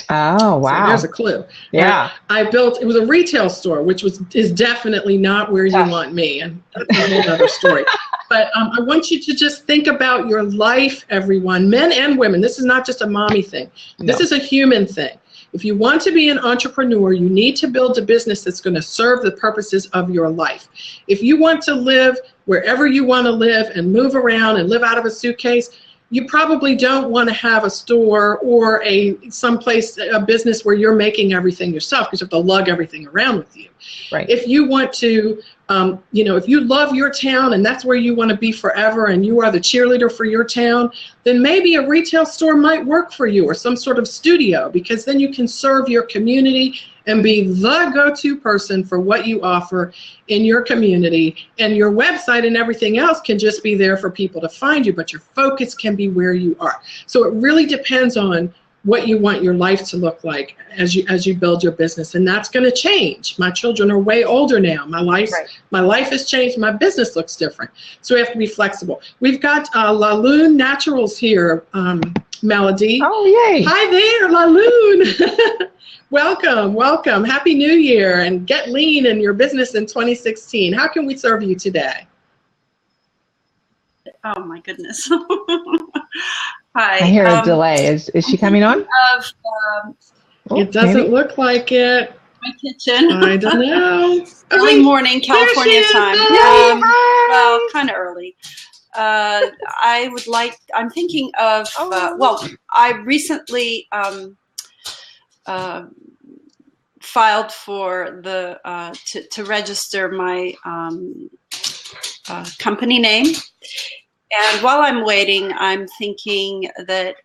Oh, wow. So there's a clue. Yeah. It was a retail store, which is definitely not where you want me. And that's a whole other story. But I want you to just think about your life, everyone, men and women. This is not just a mommy thing. This is a human thing. If you want to be an entrepreneur, you need to build a business that's going to serve the purposes of your life. If you want to live wherever you want to live and move around and live out of a suitcase, you probably don't want to have a store or a business where you're making everything yourself, because you have to lug everything around with you. Right. If you want to, if you love your town and that's where you want to be forever and you are the cheerleader for your town, then maybe a retail store might work for you, or some sort of studio, because then you can serve your community and be the go-to person for what you offer in your community. And your website and everything else can just be there for people to find you, but your focus can be where you are. So it really depends on what you want your life to look like as you build your business. And that's going to change. My children are way older now. My life has changed. My business looks different. So we have to be flexible. We've got La Lune Naturals here, Melody. Oh, yay. Hi there, La Lune. Welcome. Happy New Year, and get lean in your business in 2016. How can we serve you today? Oh my goodness. Hi. I hear a delay. Is she coming on? It doesn't look like it. My kitchen. I don't know. Early morning, California time. Hi. Well, kind of early. I'm thinking of, well, I recently filed for to register my company name. And while I'm waiting, I'm thinking that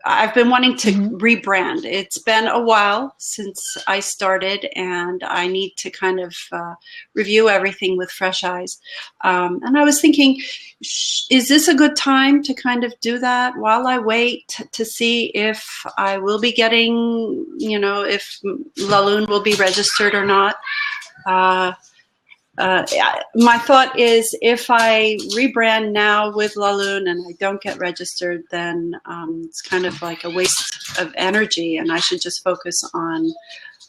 I've been wanting to rebrand. It's been a while since I started, and I need to kind of review everything with fresh eyes. And I was thinking, is this a good time to kind of do that while I wait to see if I will be getting, if Laloon will be registered or not? My thought is, if I rebrand now with Laloon and I don't get registered, then it's kind of like a waste of energy, and I should just focus on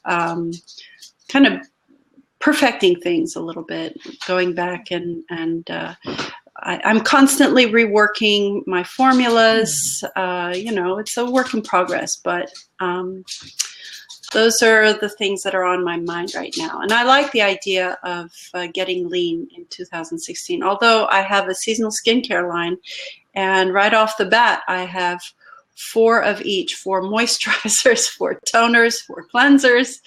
kind of perfecting things a little bit, going back and I'm constantly reworking my formulas. It's a work in progress, but those are the things that are on my mind right now. And I like the idea of getting lean in 2016. Although I have a seasonal skincare line, and right off the bat, I have 4 of each, 4 moisturizers, 4 toners, 4 cleansers,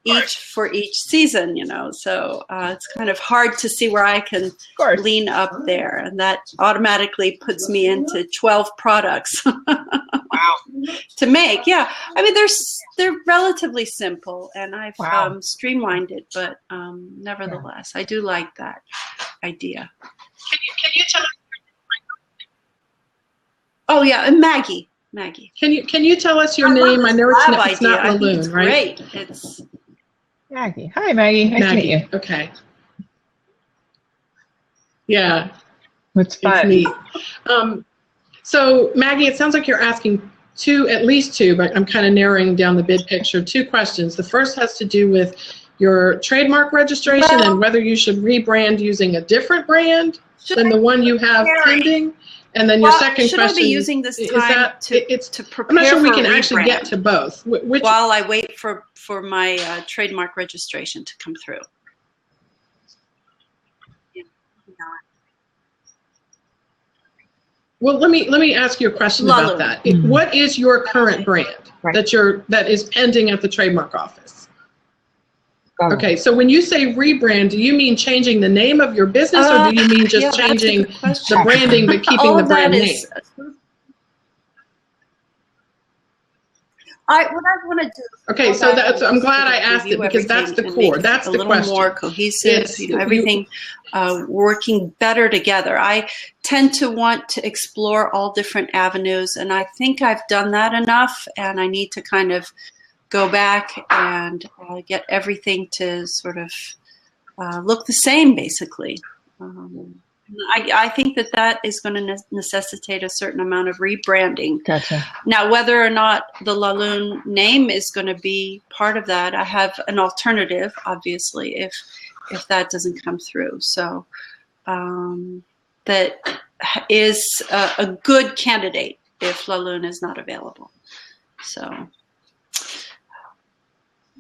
each for each season, So it's kind of hard to see where I can lean up there. And that automatically puts me into 12 products. Wow. To make. Yeah. I mean, they're relatively simple, and I've streamlined it, but nevertheless, I do like that idea. Can you tell us? Oh yeah, and Maggie. Can you tell us your name? I know it's not Laloon, right? Great. It's Maggie. Hi, Maggie. Nice to meet you. Okay. Yeah. It's fun. It's neat. So Maggie, it sounds like you're asking at least two, but I'm kind of narrowing down the big picture. 2 questions. The first has to do with your trademark registration and whether you should rebrand using a different brand than the one you have pending. And then your second should question I be using this time to prepare I'm not sure we can for actually get to both. While I wait for my trademark registration to come through. Well, let me ask you a question about that. What is your current brand that is pending at the trademark office? Okay, so when you say rebrand, do you mean changing the name of your business, or do you mean just changing the branding but keeping the brand name? What I want to do. Okay, so I'm glad I asked it, because that's the core. That's the question. A little more cohesive, everything working better together. I tend to want to explore all different avenues, and I think I've done that enough, and I need to kind of go back and get everything to sort of look the same, basically. I think that is going to necessitate a certain amount of rebranding. Gotcha. Now, whether or not the Laloon name is going to be part of that, I have an alternative, obviously, if that doesn't come through. So that is a good candidate if Laloon is not available. So,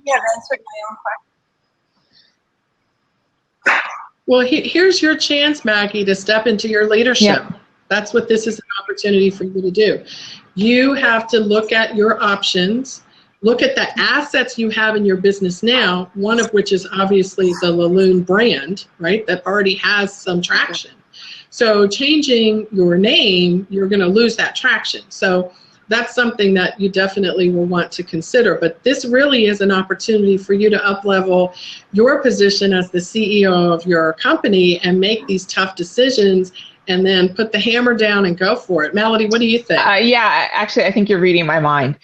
yeah, that answered my own question. Well, here's your chance, Maggie, to step into your leadership. Yeah. That's what this is an opportunity for you to do. You have to look at your options, look at the assets you have in your business now, one of which is obviously the Laloon brand, right, that already has some traction. So changing your name, you're going to lose that traction. So that's something that you definitely will want to consider. But this really is an opportunity for you to up-level your position as the CEO of your company and make these tough decisions, and then put the hammer down and go for it. Melody, what do you think? Yeah, actually, I think you're reading my mind.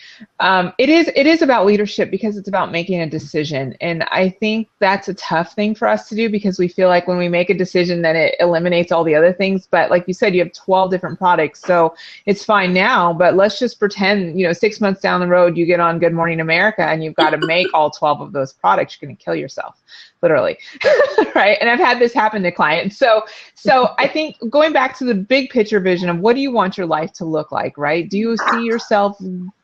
It is about leadership, because it's about making a decision. And I think that's a tough thing for us to do, because we feel like when we make a decision, then it eliminates all the other things. But like you said, you have 12 different products, so it's fine now. But let's just pretend, 6 months down the road, you get on Good Morning America and you've got to make all 12 of those products. You're going to kill yourself, literally. Right? And I've had this happen to clients. So I think going back to the big picture vision of what do you want your life to look like, right? Do you see yourself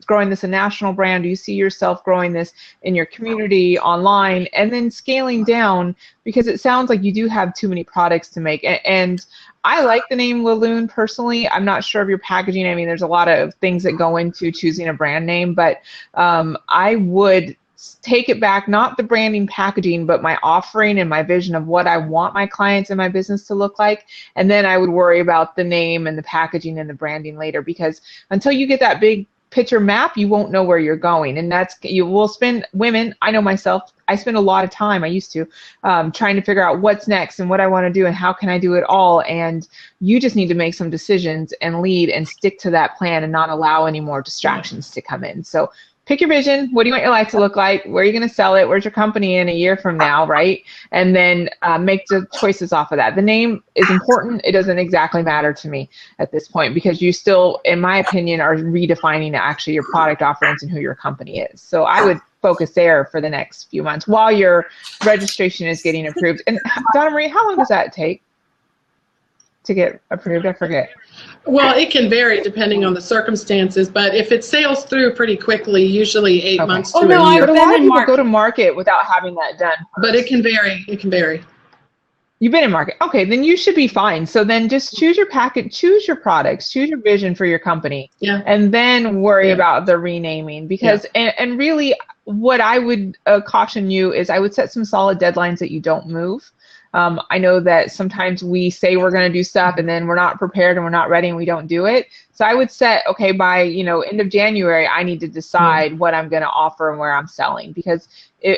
growing this a national brand? Do you see yourself growing this in your community, online, and then scaling down? Because it sounds like you do have too many products to make. And I like the name Laloon personally. I'm not sure of your packaging. I mean, there's a lot of things that go into choosing a brand name, but I would take it back, not the branding packaging, but my offering and my vision of what I want my clients and my business to look like. And then I would worry about the name and the packaging and the branding later, because until you get that big picture map, you won't know where you're going. And you will spend, women, I know myself, I spend a lot of time, I used to, trying to figure out what's next and what I want to do and how can I do it all. And you just need to make some decisions and lead and stick to that plan and not allow any more distractions to come in. So pick your vision. What do you want your life to look like? Where are you going to sell it? Where's your company in a year from now, right? And then make the choices off of that. The name is important. It doesn't exactly matter to me at this point, because you still, in my opinion, are redefining actually your product offerings and who your company is. So I would focus there for the next few months while your registration is getting approved. And Donna Maria, how long does that take to get approved? I forget. Well, it can vary depending on the circumstances, but if it sails through pretty quickly, usually 8 months to a year. But a lot of people go to market without having that done first. But it can vary. It can vary. You've been in market. Okay, then you should be fine. So then just choose your package, choose your products, choose your vision for your company, and then worry about the renaming. Because, and really what I would caution you is I would set some solid deadlines that you don't move. I know that sometimes we say we're going to do stuff and then we're not prepared and we're not ready and we don't do it. So I would set, okay, by end of January, I need to decide what I'm going to offer and where I'm selling, because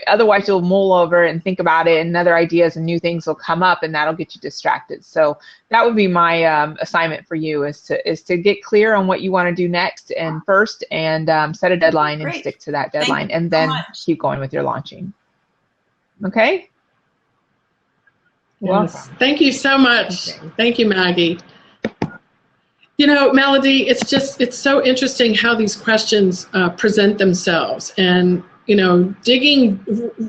otherwise you'll mull over and think about it and other ideas and new things will come up and that'll get you distracted. So that would be my assignment for you, is to get clear on what you want to do next and first, and set a deadline and stick to that deadline, and then keep going with your launching. Okay? Yes. Thank you so much. Thank you, Maggie. Melody, it's so interesting how these questions present themselves. And, digging,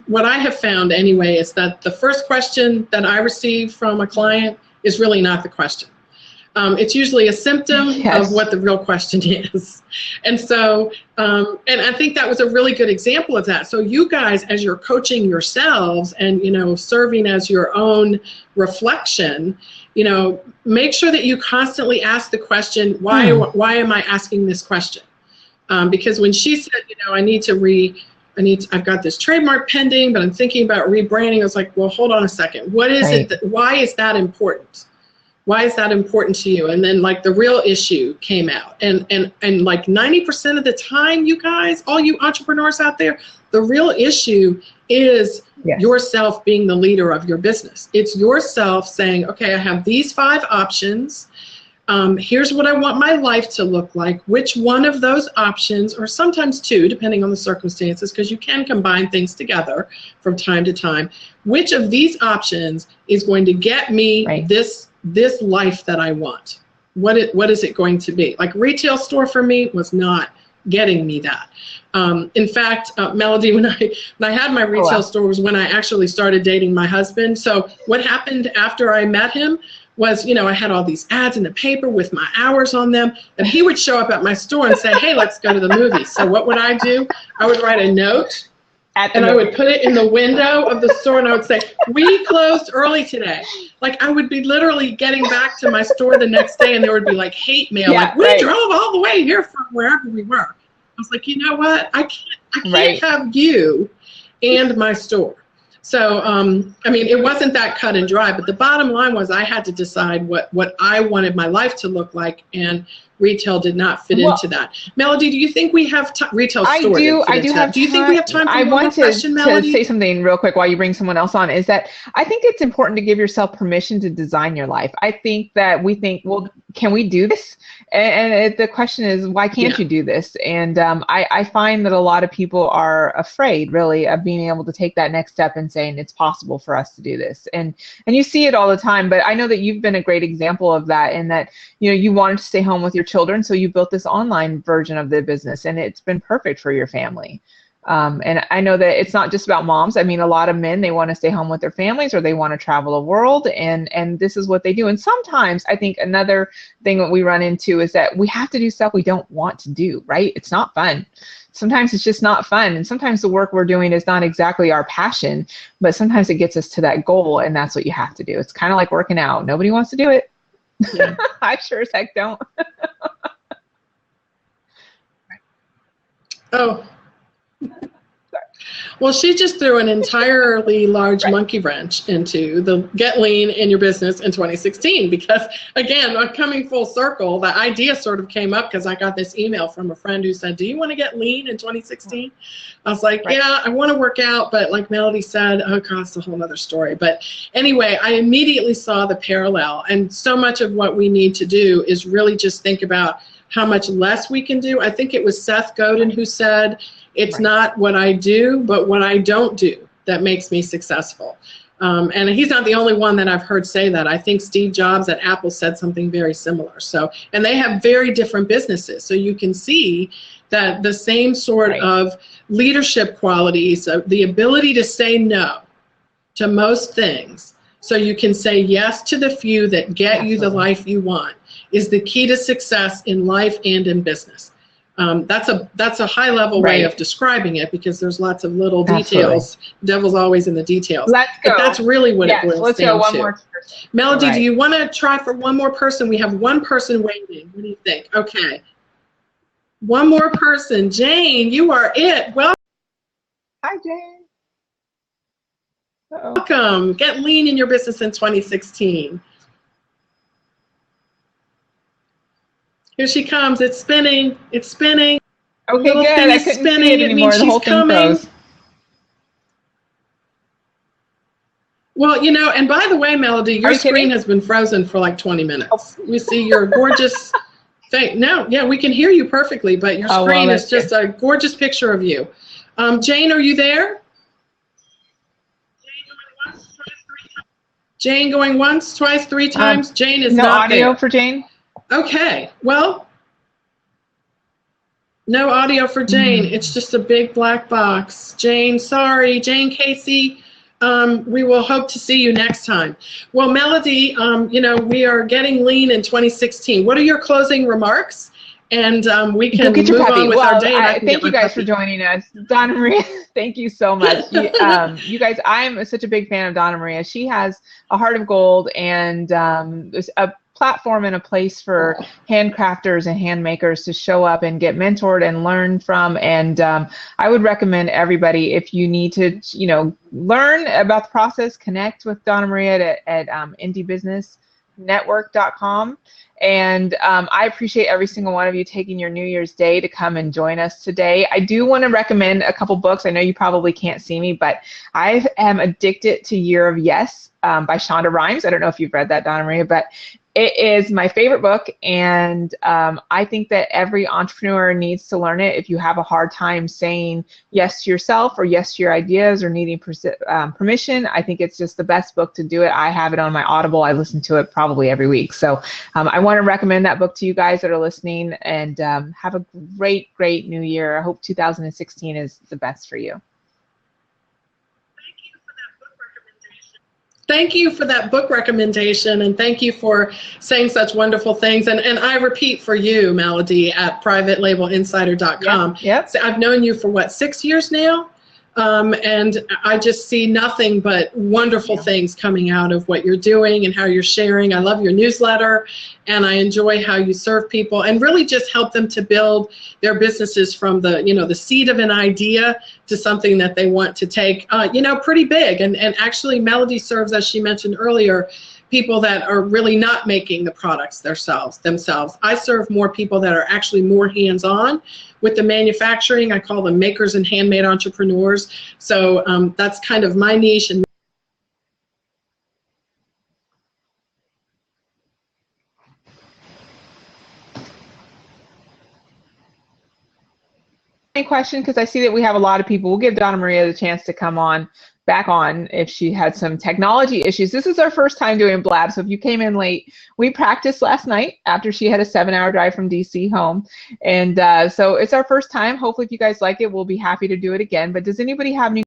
what I have found anyway is that the first question that I receive from a client is really not the question. It's usually a symptom of what the real question is. And so, and I think that was a really good example of that. So you guys, as you're coaching yourselves and, serving as your own reflection, make sure that you constantly ask the question, why am I asking this question? Because when she said, I've got this trademark pending, but I'm thinking about rebranding, I was like, well, hold on a second. What is it? Why is that important? Why is that important to you? And then the real issue came out. And 90% of the time, you guys, all you entrepreneurs out there, the real issue is yourself being the leader of your business. It's yourself saying, okay, I have these 5 options. Here's what I want my life to look like. Which one of those options, or sometimes 2, depending on the circumstances, because you can combine things together from time to time, which of these options is going to get me this life that I want? What is it going to be? Retail store for me was not getting me that. In fact, Melody, when I had my retail store was when I actually started dating my husband. So what happened after I met him was, I had all these ads in the paper with my hours on them, and he would show up at my store and say, hey, let's go to the movies. So what would I do? I would write a note, and I would put it in the window of the store, and I would say, we closed early today. I would be literally getting back to my store the next day, and there would be hate mail. We drove all the way here from wherever we were. I was like, you know what? I can't have you and my store. So, it wasn't that cut and dry, but the bottom line was I had to decide what I wanted my life to look like, and retail did not fit into that. Melody, do you think we have retail store? I do have. Do you think we have time for one more question, Melody? To say something real quick while you bring someone else on, is that I think it's important to give yourself permission to design your life. I think that we think, well, can we do this? And the question is, why can't you do this? And I find that a lot of people are afraid, really, of being able to take that next step and saying it's possible for us to do this. And you see it all the time. But I know that you've been a great example of that, in that you wanted to stay home with your children, so you built this online version of the business, and it's been perfect for your family. And I know that it's not just about moms. I mean, a lot of men, they want to stay home with their families or they want to travel the world, and this is what they do. And sometimes I think another thing that we run into is that we have to do stuff we don't want to do, right? It's not fun. Sometimes it's just not fun. And sometimes the work we're doing is not exactly our passion, but sometimes it gets us to that goal, and that's what you have to do. It's kind of like working out. Nobody wants to do it. Yeah. I sure as heck don't. Oh. Well, she just threw an entirely large monkey wrench into the Get Lean in Your Business in 2016 because, again, I'm coming full circle. The idea sort of came up because I got this email from a friend who said, do you want to get lean in 2016? I was like, yeah, I want to work out, but like Melody said, oh, God, it's a whole other story. But anyway, I immediately saw the parallel, and so much of what we need to do is really just think about how much less we can do. I think it was Seth Godin who said, it's not what I do, but what I don't do that makes me successful. And he's not the only one that I've heard say that. I think Steve Jobs at Apple said something very similar. So, and they have very different businesses. So you can see that the same sort of leadership qualities, the ability to say no to most things, so you can say yes to the few that get you the life you want, is the key to success in life and in business. That's a high level way of describing it because there's lots of little details. Devil's always in the details. Let's go. But that's really what it boils let's down go. One to. More. Melody, do you want to try for one more person? We have one person waiting. What do you think? Okay. One more person. Jane, you are it. Well, hi, Jane. Welcome. Get Lean in Your Business in 2016. Here she comes. It's spinning. It's spinning. Okay, good. I couldn't see it anymore. The whole thing froze. Well, you know, and by the way, Melody, your screen has been frozen for like 20 minutes. You see your gorgeous thing. No, yeah, we can hear you perfectly, but your screen is just a gorgeous picture of you. Jane, are you there? Jane going once, twice, three times. Jane is not there. No audio for Jane? Okay, well, no audio for Jane. It's just a big black box. Jane, sorry. Jane Casey, we will hope to see you next time. Well, Melody, you know, we are getting lean in 2016. What are your closing remarks? And we can move on with our day. Thank you guys for joining us. Donna Maria, thank you so much. You guys, I'm such a big fan of Donna Maria. She has a heart of gold and there's a platform and a place for handcrafters and handmakers to show up and get mentored and learn from. And I would recommend everybody, if you need to, you know, learn about the process, connect with Donna Maria at indiebusinessnetwork.com. And I appreciate every single one of you taking your New Year's Day to come and join us today. I do want to recommend a couple books. I know you probably can't see me, but I am addicted to Year of Yes by Shonda Rhimes. I don't know if you've read that, Donna Maria, but it is my favorite book, and I think that every entrepreneur needs to learn it. If you have a hard time saying yes to yourself or yes to your ideas or needing permission, I think it's just the best book to do it. I have it on my Audible. I listen to it probably every week. So I want to recommend that book to you guys that are listening, and have a great, great new year. I hope 2016 is the best for you. Thank you for that book recommendation, and thank you for saying such wonderful things. And I repeat for you, Melody, at PrivateLabelInsider.com. Yep. So I've known you for, what, 6 years now? And I just see nothing but wonderful things coming out of what you're doing and how you're sharing. I love your newsletter, and I enjoy how you serve people and really just help them to build their businesses from the, you know, the seed of an idea to something that they want to take, you know, pretty big. And actually, Melody serves, as she mentioned earlier, people that are really not making the products themselves. I serve more people that are actually more hands-on with the manufacturing. I call them makers and handmade entrepreneurs. So that's kind of my niche. And question, because I see that we have a lot of people. We'll give Donna Maria the chance to come on back on if she had some technology issues. This is our first time doing Blab, so if you came in late, we practiced last night after she had a 7-hour drive from DC home, and so it's our first time. Hopefully if you guys like it, we'll be happy to do it again. But does anybody have any